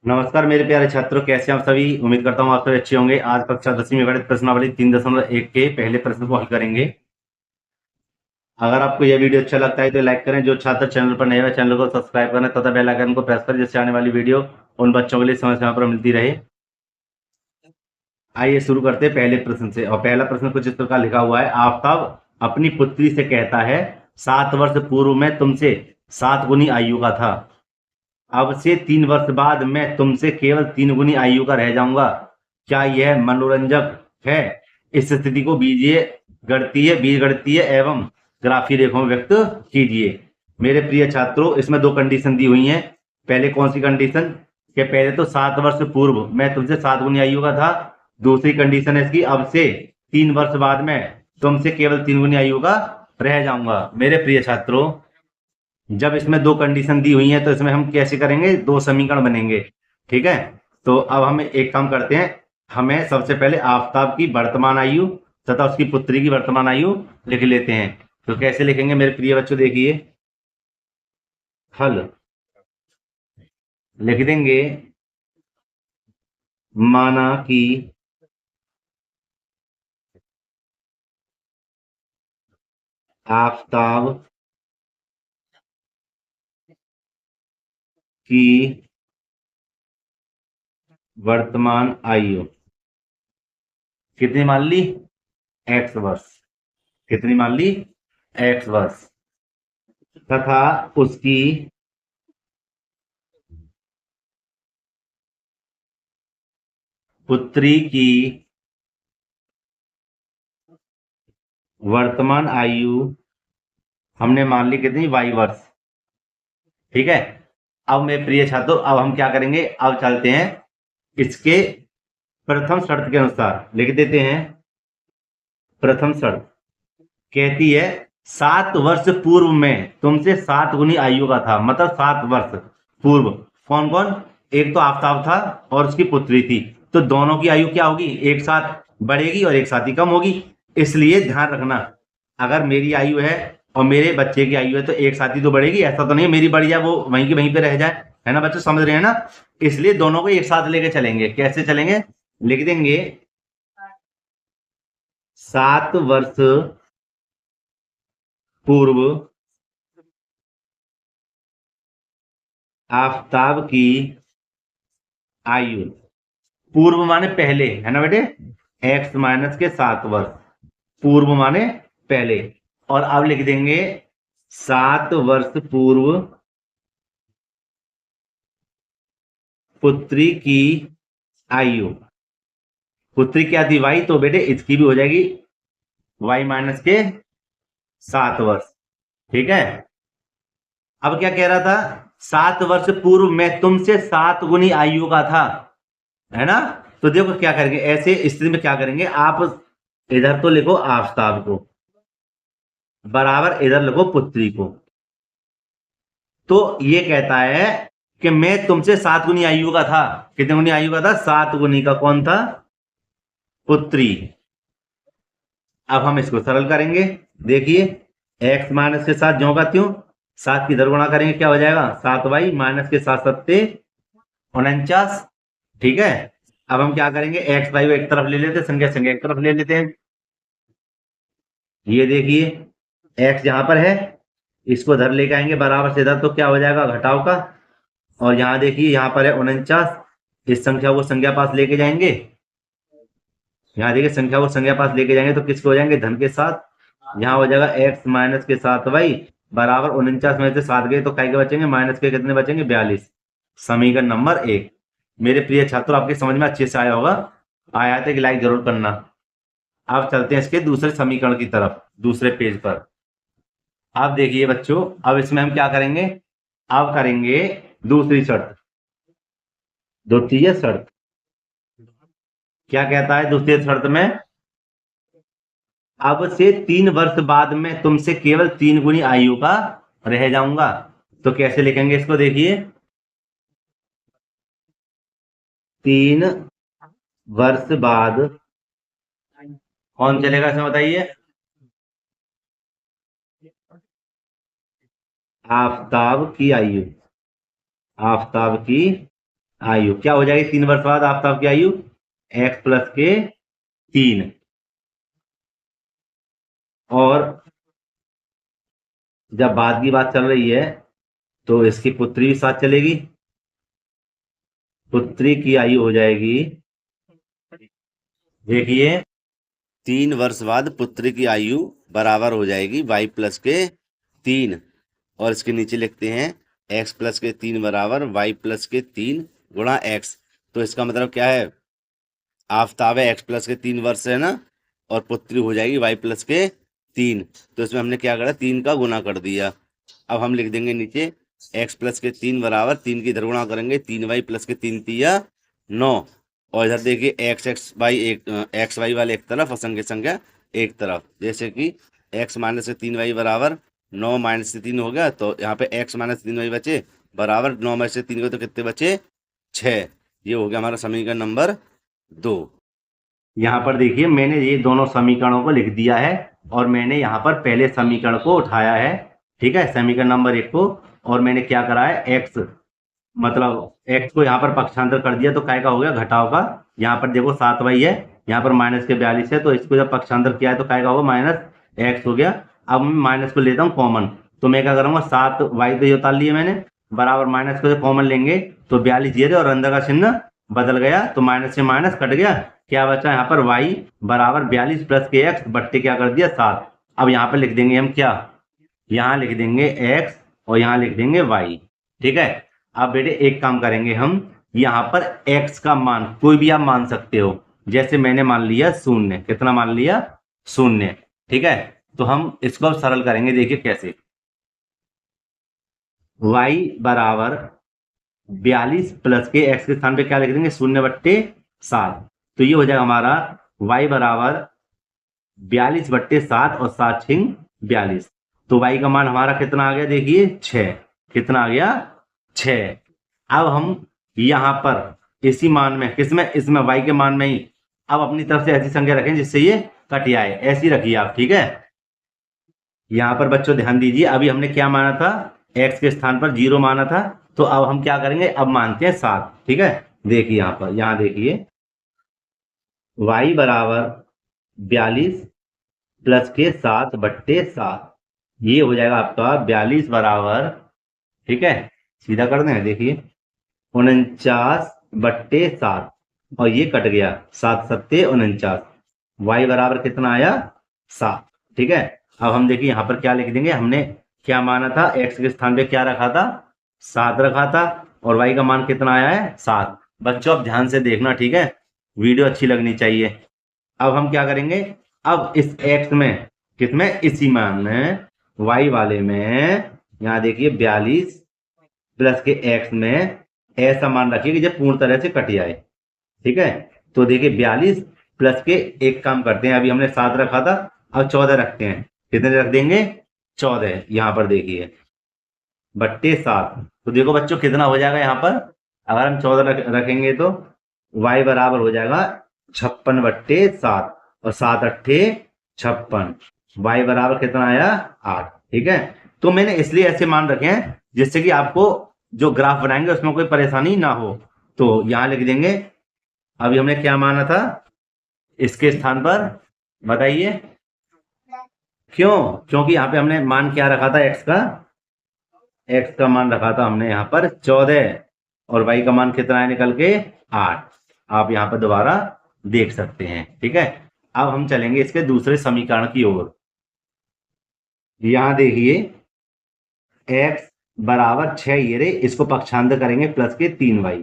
नमस्कार मेरे प्यारे छात्रों, कैसे हैं आप सभी। उम्मीद करता हूँ आप सभी अच्छे होंगे। आज कक्षा 10वीं गणित प्रश्नावली 3.1 के पहले प्रश्न को हल करेंगे। अगर आपको यह वीडियो अच्छा लगता है तो लाइक करें। जो छात्र चैनल पर नए हैं चैनल को सब्सक्राइब करें तथा बेल आइकन को प्रेस करें, जिससे आने वाली वीडियो उन बच्चों के लिए समय समय पर मिलती रहे। आइए शुरू करते हैं पहले प्रश्न से। और पहला प्रश्न कुछ इस प्रकार लिखा हुआ है। आफताब अपनी पुत्री से कहता है, 7 वर्ष पूर्व मैं तुमसे 7 गुनी आयु का था। अब से 3 वर्ष बाद मैं तुमसे केवल 3 गुनी आयु का रह जाऊंगा। क्या यह मनोरंजक है? इस स्थिति को बीजगणितीय एवं ग्राफीय रेखाओं में व्यक्त कीजिए। मेरे प्रिय छात्रों, इसमें दो कंडीशन दी हुई हैं। पहले कौन सी कंडीशन? कि पहले तो 7 वर्ष पूर्व मैं तुमसे 7 गुनी आयु का था। दूसरी कंडीशन है इसकी, अब से 3 वर्ष बाद मैं तुमसे केवल 3 गुनी आयु का रह जाऊंगा। मेरे प्रिय छात्रों, जब इसमें दो कंडीशन दी हुई है तो इसमें हम कैसे करेंगे? दो समीकरण बनेंगे। ठीक है, तो अब हम एक काम करते हैं। हमें सबसे पहले आफताब की वर्तमान आयु तथा उसकी पुत्री की वर्तमान आयु लिख लेते हैं। तो कैसे लिखेंगे मेरे प्रिय बच्चों? देखिए, हल लिख देंगे। माना कि आफताब की वर्तमान आयु कितनी मान ली? एक्स वर्ष। कितनी मान ली? एक्स वर्ष। तथा उसकी पुत्री की वर्तमान आयु हमने मान ली कितनी? वाई वर्ष। ठीक है, अब मेरे प्रिय छात्रों, अब हम क्या करेंगे? अब चलते हैं इसके प्रथम शर्त के अनुसार लिख देते हैं। प्रथम शर्त कहती है, 7 वर्ष पूर्व में तुमसे 7 गुनी आयु का था। मतलब 7 वर्ष पूर्व कौन कौन? एक तो आफताब था और उसकी पुत्री थी। तो दोनों की आयु क्या होगी? एक साथ बढ़ेगी और एक साथ ही कम होगी। इसलिए ध्यान रखना, अगर मेरी आयु है और मेरे बच्चे की आयु है तो एक साथ ही तो बढ़ेगी। ऐसा तो नहीं मेरी बढ़ जाए वो वहीं की वहीं पे रह जाए, है ना बच्चों? समझ रहे हैं ना? इसलिए दोनों को एक साथ लेके चलेंगे। कैसे चलेंगे? लिख देंगे 7 वर्ष पूर्व आफताब की आयु। पूर्व माने पहले, है ना बेटे? एक्स माइनस के 7 वर्ष। पूर्व माने पहले। और अब लिख देंगे 7 वर्ष पूर्व पुत्री की आयु। पुत्री क्या थी? वाई। तो बेटे इसकी भी हो जाएगी वाई माइनस के 7 वर्ष। ठीक है, अब क्या कह रहा था? 7 वर्ष पूर्व मैं तुमसे 7 गुनी आयु का था, है ना? तो देखो क्या करेंगे, ऐसे स्थिति में क्या करेंगे? आप इधर तो लिखो आफताब को, बराबर इधर लिखो पुत्री को। तो ये कहता है कि मैं तुमसे 7 गुनी आयु का था। कितने गुनी आयु का था? 7 गुनी का। कौन था? पुत्री। अब हम इसको सरल करेंगे। देखिए, एक्स माइनस के साथ ज्यों का त्यों 7 की इधर गुणा करेंगे, क्या हो जाएगा? 7y माइनस के 7 7 49। ठीक है, अब हम क्या करेंगे? एक्स वाई को एक तरफ ले लेते हैं, संख्या संख्या एक तरफ ले लेते हैं। ये देखिए, एक्स यहां पर है, इसको इधर लेके आएंगे बराबर से इधर, तो क्या हो जाएगा? घटाव का। और यहाँ देखिए, यहाँ पर है 49, इस संख्या को संख्या पास लेके जाएंगे। यहाँ देखिए, संख्या को संख्या पास लेके जाएंगे तो किसको हो जाएंगे? धन के साथ। यहाँ हो जाएगा एक्स माइनस के 7y बराबर 49 में से 7 गए तो काय के बचेंगे? माइनस के कितने बचेंगे? 42। समीकरण नंबर 1। मेरे प्रिय छात्रों, आपके समझ में अच्छे से आया होगा। आया तो एक लाइक जरूर करना। अब चलते हैं इसके दूसरे समीकरण की तरफ, दूसरे पेज पर। अब देखिए बच्चों, अब इसमें हम क्या करेंगे? अब करेंगे दूसरी शर्त, द्वितीय शर्त। क्या कहता है द्वितीय शर्त में? अब से 3 वर्ष बाद मैं तुमसे केवल 3 गुनी आयु का रह जाऊंगा। तो कैसे लिखेंगे इसको? देखिए, 3 वर्ष बाद कौन चलेगा इसमें बताइए? आफताब की आयु। आफताब की आयु क्या हो जाएगी 3 वर्ष बाद आफ्ताब की आयु x प्लस के 3। और जब बाद की बात चल रही है तो इसकी पुत्री भी साथ चलेगी। पुत्री की आयु हो जाएगी, देखिए 3 वर्ष बाद पुत्री की आयु बराबर हो जाएगी y प्लस के 3। और इसके नीचे लिखते हैं x प्लस के 3 बराबर y प्लस के 3 गुणा x। तो इसका मतलब क्या है, आफ्ताब है x प्लस के 3 वर्ष है ना, और पुत्री हो जाएगी y प्लस के 3। तो इसमें हमने क्या करा, 3 का गुना कर दिया। अब हम लिख देंगे नीचे x प्लस के 3 बराबर 3 की इधर गुणा करेंगे 3y प्लस के 3 तिया 9। और इधर देखिए एक्स वाई वाले एक तरफ और संख्या संख्या एक तरफ, जैसे कि x माइनस के 3y बराबर 9 माइनस से 3 हो गया। तो यहाँ पे x माइनस 3y बचे बराबर 9 माइनस से 3 को, तो कितने बचे 6। ये हो गया हमारा समीकरण नंबर 2। यहाँ पर देखिए मैंने ये दोनों समीकरणों को लिख दिया है और मैंने यहाँ पर पहले समीकरण को उठाया है, ठीक है, समीकरण नंबर 1 को। और मैंने क्या करा है, x मतलब x को यहाँ पर पक्षांतर कर दिया तो काय का हो गया, घटाव का। यहाँ पर देखो 7y है, यहाँ पर माइनस के 42 है, तो इसको जब पक्षांतर किया है तो काय का होगा, माइनस x हो गया। अब मैं माइनस को लेता हूँ कॉमन, तो मैं क्या करूँगा, 7y तो ये उतार लिए मैंने, बराबर माइनस को जब कॉमन लेंगे तो 42 ये और अंदर का चिन्ह बदल गया, तो माइनस से माइनस कट गया। क्या बचा यहाँ पर y बराबर 42 प्लस के x बट्टे क्या कर दिया 7। अब यहाँ पर लिख देंगे हम क्या, यहाँ लिख देंगे x और यहाँ लिख देंगे y, ठीक है। अब बेटे एक काम करेंगे हम, यहाँ पर x का मान कोई भी आप मान सकते हो, जैसे मैंने मान लिया 0। कितना मान लिया, 0, ठीक है। तो हम इसको अब सरल करेंगे, देखिए कैसे। y बराबर 42 प्लस के x के स्थान पे क्या लिख देंगे, 0/7। तो ये हो जाएगा हमारा y बराबर 42/7 और 7 छिंग 42। तो y का मान हमारा कितना आ गया, देखिए 6। कितना आ गया, 6। अब हम यहाँ पर इसी मान में, किसमें, इसमें y के मान में ही अब अपनी तरफ से ऐसी संख्या रखें जिससे ये कट आए, ऐसी रखिए आप, ठीक है। यहाँ पर बच्चों ध्यान दीजिए, अभी हमने क्या माना था, x के स्थान पर 0 माना था, तो अब हम क्या करेंगे, अब मानते हैं 7, ठीक है। देखिए यहाँ पर, यहाँ देखिए y बराबर 42 प्लस के 7/7, ये हो जाएगा आपका 42 बराबर, ठीक है, सीधा कर दें, देखिए 49/7 और ये कट गया 7 सत्ते 49। y बराबर कितना आया, 7, ठीक है। अब हम देखिए यहाँ पर क्या लिख देंगे, हमने क्या माना था, x के स्थान पे क्या रखा था, 7 रखा था, और y का मान कितना आया है, 7। बच्चों अब ध्यान से देखना, ठीक है, वीडियो अच्छी लगनी चाहिए। अब हम क्या करेंगे, अब इस x में, किसमें, इसी मान में, y वाले में, यहाँ देखिए 42 प्लस के x में ऐसा मान रखिए कि जब पूर्ण तरह से कट जाए, ठीक है। तो देखिए 42 प्लस के, एक काम करते हैं, अभी हमने 7 रखा था, अब 14 रखते हैं। कितने रख देंगे, 14। यहाँ पर देखिए /7। तो देखो बच्चों कितना हो जाएगा, यहाँ पर अगर हम 14 रखेंगे तो y बराबर हो जाएगा 56/7 और 7 अट्ठे 56, y बराबर कितना आया, 8, ठीक है। तो मैंने इसलिए ऐसे मान रखे हैं जिससे कि आपको जो ग्राफ बनाएंगे उसमें कोई परेशानी ना हो। तो यहां लिख देंगे, अभी हमने क्या माना था, इसके स्थान पर बताइए, क्यों, क्योंकि यहाँ पे हमने मान क्या रखा था, x का मान रखा था हमने यहाँ पर 14 और y का मान कितना है निकल के 8। आप यहाँ पर दोबारा देख सकते हैं, ठीक है। अब हम चलेंगे इसके दूसरे समीकरण की ओर। यहाँ देखिए x बराबर 6, ये रे, इसको पक्षांतर करेंगे प्लस के 3y,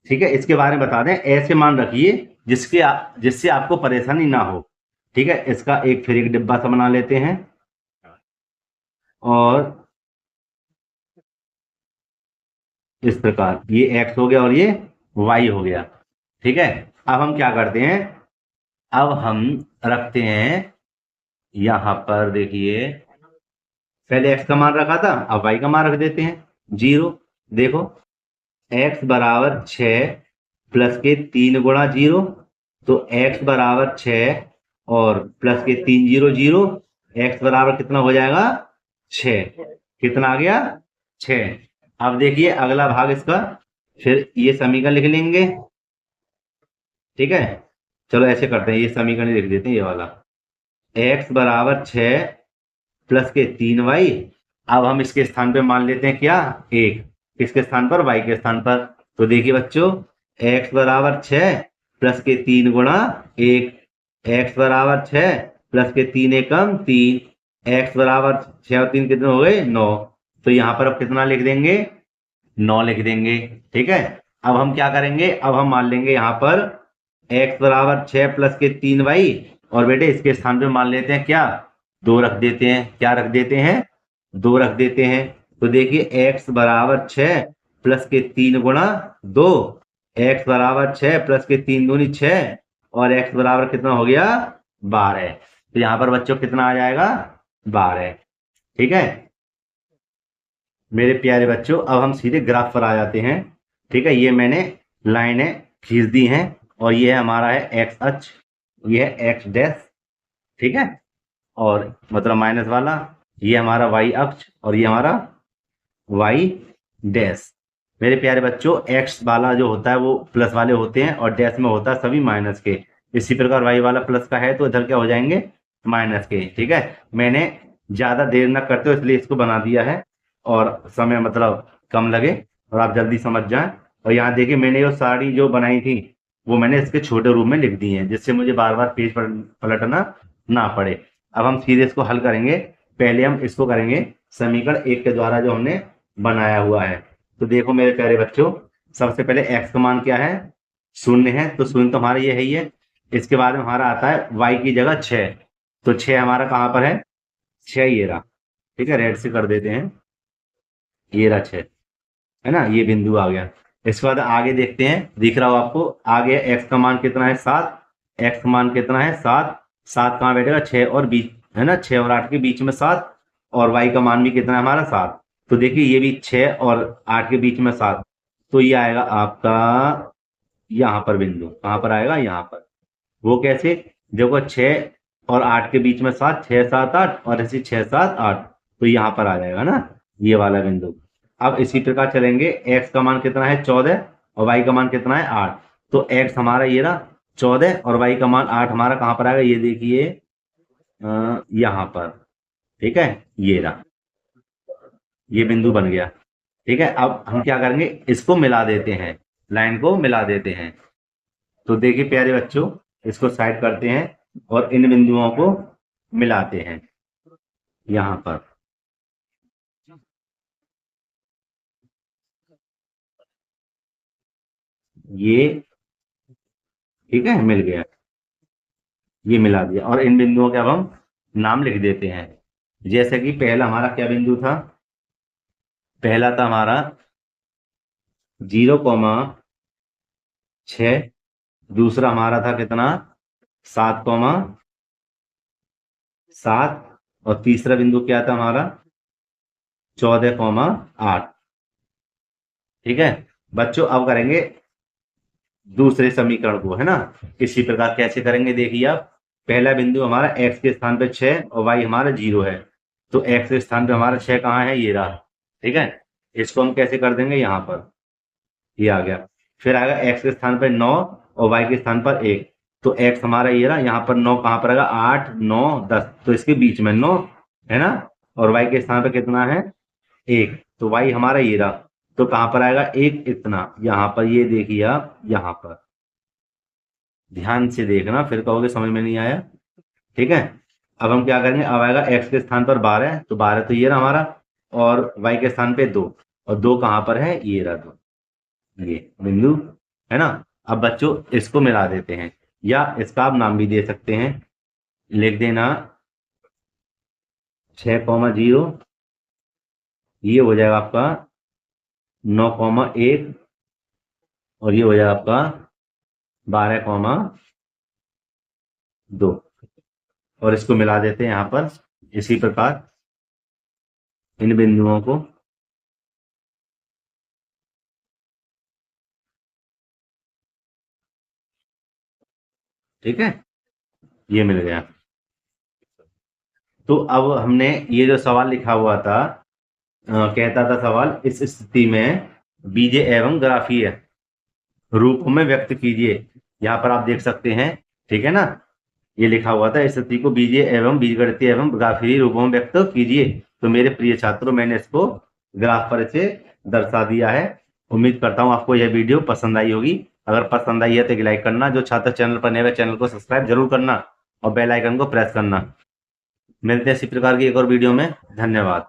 ठीक है। इसके बारे में बता दें, ऐसे मान रखिए जिससे आपको परेशानी ना हो, ठीक है। इसका फिर एक डिब्बा सा बना लेते हैं, और इस प्रकार ये x हो गया और ये y हो गया, ठीक है। अब हम क्या करते हैं, अब हम रखते हैं यहां पर, देखिए पहले x का मान रखा था, अब y का मान रख देते हैं 0। देखो x बराबर 6 प्लस के 3 गुणा 0, तो x बराबर 6 और प्लस के 3 0 0, x बराबर कितना हो जाएगा, 6। कितना आ गया, 6। अब देखिए अगला भाग इसका, फिर ये समीकरण लिख लेंगे। ठीक है, चलो ऐसे करते हैं, ये समीकरण लिख देते हैं, ये वाला x बराबर 6 प्लस के 3y। अब हम इसके स्थान पे मान लेते हैं क्या, एक, किसके स्थान पर, y के स्थान पर। तो देखिए बच्चों, x बराबर 6 प्लस के 3 गुणा 1, x बराबर 6 प्लस के 3 एकम 3, x बराबर 6 और 3 कितने हो गए, 9। तो यहाँ पर अब कितना लिख देंगे, 9 लिख देंगे। ठीक है, अब हम क्या करेंगे, अब हम मान लेंगे यहाँ पर x बराबर 6 प्लस के 3y, और बेटे इसके स्थान पे मान लेते हैं क्या, 2 रख देते हैं। क्या रख देते हैं, 2 रख देते हैं। तो देखिए x बराबर 6 प्लस के 3 गुणा 2, x बराबर 6 प्लस के 3 दूनी 6, और x बराबर कितना हो गया, 12। तो यहाँ पर बच्चों कितना आ जाएगा, 12। ठीक है मेरे प्यारे बच्चों, अब हम सीधे ग्राफ पर आ जाते हैं। ठीक है, ये मैंने लाइनें खींच दी हैं, और ये हमारा है एक्स अक्ष, ये है एक्स डैश। ठीक है, और मतलब माइनस वाला, ये हमारा वाई अक्ष, और ये हमारा वाई डैश। मेरे प्यारे बच्चों, एक्स वाला जो होता है वो प्लस वाले होते हैं, और डैश में होता है सभी माइनस के। इसी प्रकार वाई वाला प्लस का है तो इधर क्या हो जाएंगे, माइनस के। ठीक है, मैंने ज्यादा देर न करते हो इसलिए इसको बना दिया है, और समय मतलब कम लगे और आप जल्दी समझ जाएं। और यहाँ देखिए, मैंने वो सारी जो बनाई थी वो मैंने इसके छोटे रूप में लिख दी है, जिससे मुझे बार बार पेज पलटना ना पड़े। अब हम सीधे इसको हल करेंगे। पहले हम इसको करेंगे समीकरण 1 के द्वारा जो हमने बनाया हुआ है। तो देखो मेरे प्यारे बच्चों, सबसे पहले x का मान क्या है, 0 है, तो 0 तो हमारा ये है ही है। इसके बाद में हमारा आता है y की जगह 6, तो 6 हमारा कहाँ पर है, 6 ये रहा। ठीक है, रेड से कर देते हैं, ये रहा 6, है ना, ये बिंदु आ गया। इसके बाद आगे देखते हैं, दिख रहा हो आपको, आगे x का मान कितना है, 7, x का मान कितना है 7, 7 कहाँ बैठेगा, 6 और बीच, है ना, 6 और 8 के बीच में 7, और y का मान भी कितना है हमारा 7। तो देखिए ये भी 6 और 8 के बीच में 7, तो ये आएगा आपका यहाँ पर बिंदु, कहाँ पर आएगा, यहाँ पर। वो कैसे, देखो 6 और 8 के बीच में 7, 6 7 8, और ऐसे 6 7 8, तो यहाँ पर आ जाएगा ना, ये वाला बिंदु। अब इसी प्रकार चलेंगे, x का मान कितना है 14, और y का मान कितना है 8। तो x हमारा ये रहा 14, और y का मान 8 हमारा कहाँ पर आएगा, ये देखिए यहाँ पर। ठीक है, ये रहा, ये बिंदु बन गया। ठीक है, अब हम क्या करेंगे, इसको मिला देते हैं, लाइन को मिला देते हैं। तो देखिए प्यारे बच्चों, इसको साइड करते हैं और इन बिंदुओं को मिलाते हैं यहाँ पर। ये ठीक है, मिल गया, ये मिला दिया, और इन बिंदुओं के अब हम नाम लिख देते हैं। जैसे कि पहला हमारा क्या बिंदु था, पहला था हमारा 0,6, दूसरा हमारा था कितना, 7,7, और तीसरा बिंदु क्या था हमारा 14,8। ठीक है बच्चों, अब करेंगे दूसरे समीकरण को, है ना। इसी प्रकार कैसे करेंगे, देखिए आप, पहला बिंदु हमारा x के स्थान पे 6 और y हमारा 0 है, तो x के स्थान पे हमारा 6 कहाँ है, ये रहा। ठीक है, इसको हम कैसे कर देंगे, यहाँ पर ये आ गया। फिर आएगा x के स्थान पर 9 और y के स्थान पर 1, तो x हमारा ये रहा, यहाँ पर 9 कहाँ पर आएगा, 8 9 10, तो इसके बीच में 9 है ना, और y के स्थान पर कितना है 1, तो y हमारा ये रहा, तो कहाँ पर आएगा 1, इतना यहाँ पर, ये देखिए आप यहाँ पर, ध्यान से देखना, फिर कहोगे समझ में नहीं आया। ठीक है, अब हम क्या करेंगे, अब आएगा x के स्थान पर 12, तो 12 तो ये रहा हमारा, और y के स्थान पे 2, और 2 कहाँ पर है, ये रहा 2, ये बिंदु, है ना। अब बच्चों इसको मिला देते हैं, या इसका आप नाम भी दे सकते हैं, लिख देना 6,0, ये हो जाएगा आपका 9,1, और ये हो जाएगा आपका 12,2, और इसको मिला देते हैं यहाँ पर इसी प्रकार इन बिंदुओं को। ठीक है, ये मिल गया। तो अब हमने ये जो सवाल लिखा हुआ था, कहता था सवाल, इस स्थिति में बीजीय एवं ग्राफीय रूप में व्यक्त कीजिए। यहाँ पर आप देख सकते हैं, ठीक है ना, ये लिखा हुआ था स्थिति को बीजीय एवं बीजगणितीय एवं ग्राफीय रूपों में व्यक्त कीजिए। तो मेरे प्रिय छात्रों, मैंने इसको ग्राफ पर से दर्शा दिया है। उम्मीद करता हूँ आपको यह वीडियो पसंद आई होगी। अगर पसंद आई है तो एक लाइक करना, जो छात्र चैनल पर नए हैं चैनल को सब्सक्राइब जरूर करना और बेल आइकन को प्रेस करना। मिलते हैं इसी प्रकार की एक और वीडियो में। धन्यवाद।